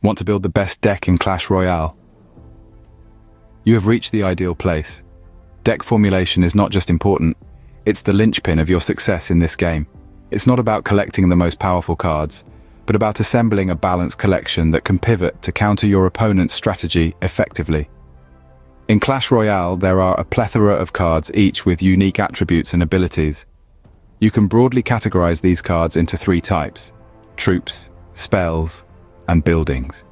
Want to build the best deck in Clash Royale? You have reached the ideal place. Deck formulation is not just important, it's the linchpin of your success in this game. It's not about collecting the most powerful cards, but about assembling a balanced collection that can pivot to counter your opponent's strategy effectively. In Clash Royale, there are a plethora of cards, each with unique attributes and abilities. You can broadly categorize these cards into three types: troops, spells, and buildings.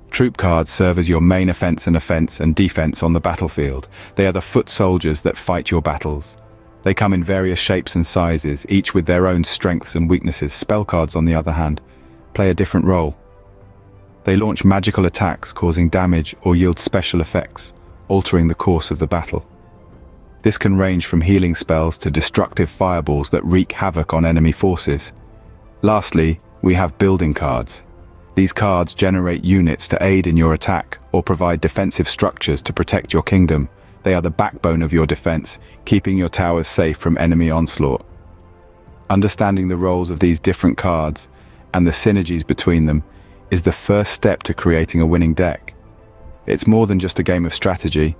Troop cards serve as your main offense and defense on the battlefield. They are the foot soldiers that fight your battles. They come in various shapes and sizes, each with their own strengths and weaknesses. Spell cards, on the other hand, play a different role. They launch magical attacks, causing damage, or yield special effects, altering the course of the battle. This can range from healing spells to destructive fireballs that wreak havoc on enemy forces. Lastly, we have building cards. These cards generate units to aid in your attack or provide defensive structures to protect your kingdom. They are the backbone of your defense, keeping your towers safe from enemy onslaught. Understanding the roles of these different cards and the synergies between them is the first step to creating a winning deck. It's more than just a game of strategy,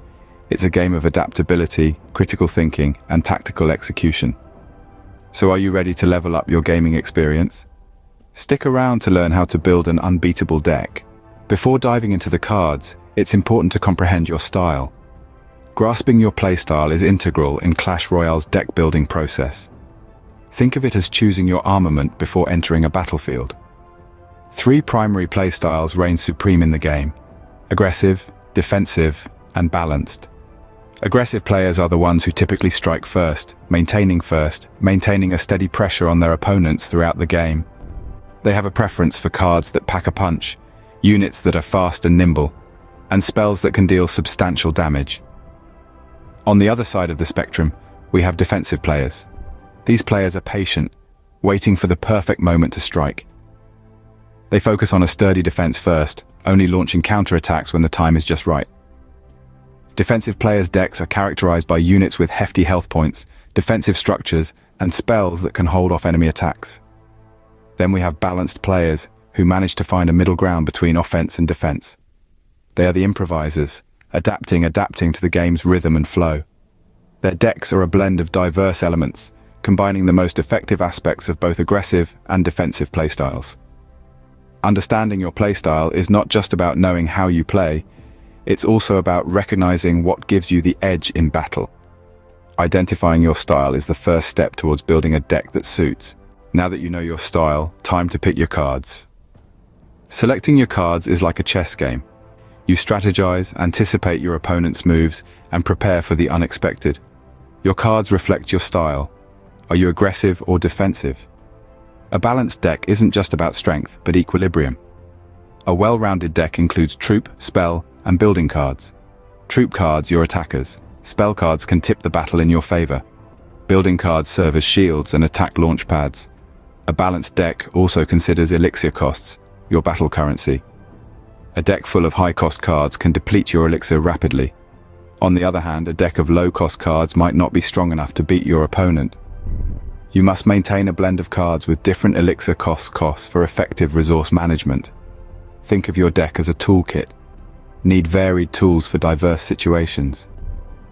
it's a game of adaptability, critical thinking, and tactical execution. So are you ready to level up your gaming experience? Stick around to learn how to build an unbeatable deck. Before diving into the cards, it's important to comprehend your style. Grasping your playstyle is integral in Clash Royale's deck building process. Think of it as choosing your armament before entering a battlefield. Three primary playstyles reign supreme in the game: aggressive, defensive, and balanced. Aggressive players are the ones who typically strike first, maintaining a steady pressure on their opponents throughout the game. They have a preference for cards that pack a punch, units that are fast and nimble, and spells that can deal substantial damage. On the other side of the spectrum, we have defensive players. These players are patient, waiting for the perfect moment to strike. They focus on a sturdy defense first, only launching counterattacks when the time is just right. Defensive players' decks are characterized by units with hefty health points, defensive structures, and spells that can hold off enemy attacks. Then we have balanced players who manage to find a middle ground between offense and defense. They are the improvisers, adapting to the game's rhythm and flow. Their decks are a blend of diverse elements, combining the most effective aspects of both aggressive and defensive playstyles. Understanding your playstyle is not just about knowing how you play, it's also about recognizing what gives you the edge in battle. Identifying your style is the first step towards building a deck that suits. Now that you know your style, time to pick your cards. Selecting your cards is like a chess game. You strategize, anticipate your opponent's moves, and prepare for the unexpected. Your cards reflect your style. Are you aggressive or defensive? A balanced deck isn't just about strength, but equilibrium. A well-rounded deck includes troop, spell, and building cards. Troop cards, your attackers. Spell cards can tip the battle in your favor. Building cards serve as shields and attack launch pads. A balanced deck also considers elixir costs, your battle currency. A deck full of high-cost cards can deplete your elixir rapidly. On the other hand, a deck of low-cost cards might not be strong enough to beat your opponent. You must maintain a blend of cards with different elixir costs for effective resource management. Think of your deck as a toolkit. Need varied tools for diverse situations.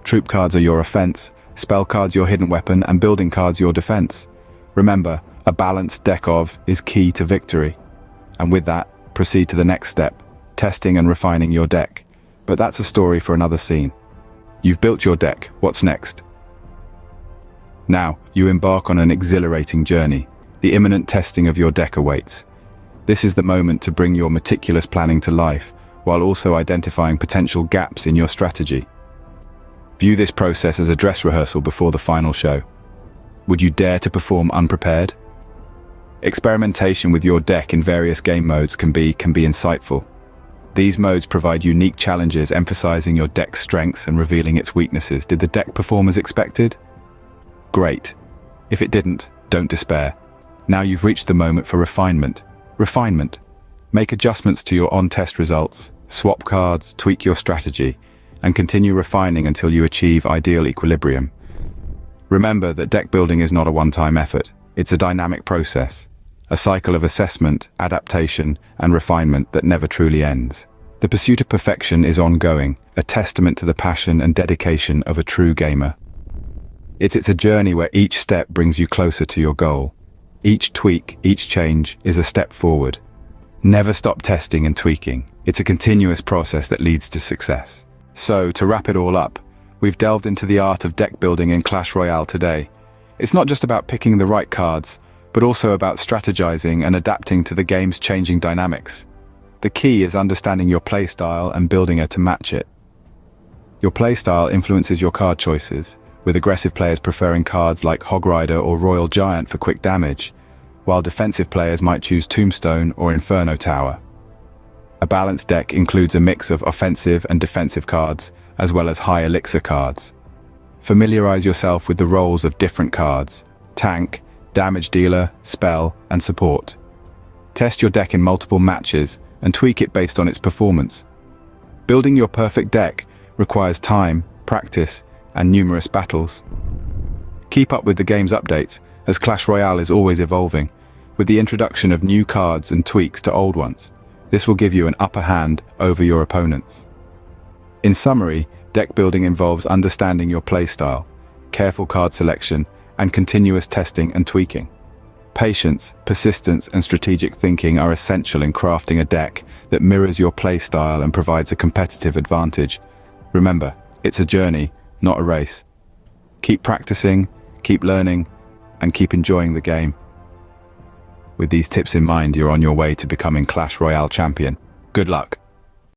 Troop cards are your offense, spell cards your hidden weapon, and building cards your defense. Remember, a balanced deck is key to victory. And with that, proceed to the next step, testing and refining your deck. But that's a story for another scene. You've built your deck, what's next? Now, you embark on an exhilarating journey. The imminent testing of your deck awaits. This is the moment to bring your meticulous planning to life, while also identifying potential gaps in your strategy. View this process as a dress rehearsal before the final show. Would you dare to perform unprepared? Experimentation with your deck in various game modes can be insightful. These modes provide unique challenges, emphasizing your deck's strengths and revealing its weaknesses. Did the deck perform as expected? Great. If it didn't, don't despair. Now you've reached the moment for refinement. Make adjustments to your on-test results, swap cards, tweak your strategy, and continue refining until you achieve ideal equilibrium. Remember that deck building is not a one-time effort. It's a dynamic process. a cycle of assessment, adaptation, and refinement that never truly ends. The pursuit of perfection is ongoing, a testament to the passion and dedication of a true gamer. It's a journey where each step brings you closer to your goal. Each tweak, each change is a step forward. Never stop testing and tweaking. It's a continuous process that leads to success. So, to wrap it all up, we've delved into the art of deck building in Clash Royale today. It's not just about picking the right cards, but also about strategizing and adapting to the game's changing dynamics. The key is understanding your playstyle and building it to match it. Your playstyle influences your card choices, with aggressive players preferring cards like Hog Rider or Royal Giant for quick damage, while defensive players might choose Tombstone or Inferno Tower. A balanced deck includes a mix of offensive and defensive cards, as well as high elixir cards. Familiarize yourself with the roles of different cards: tank, damage dealer, spell, and support. Test your deck in multiple matches and tweak it based on its performance. Building your perfect deck requires time, practice, and numerous battles. Keep up with the game's updates, as Clash Royale is always evolving, with the introduction of new cards and tweaks to old ones. This will give you an upper hand over your opponents. In summary, deck building involves understanding your playstyle, careful card selection, and continuous testing and tweaking. Patience, persistence, and strategic thinking are essential in crafting a deck that mirrors your playstyle and provides a competitive advantage. Remember, it's a journey, not a race. Keep practicing, keep learning, and keep enjoying the game. With these tips in mind, you're on your way to becoming Clash Royale champion. Good luck.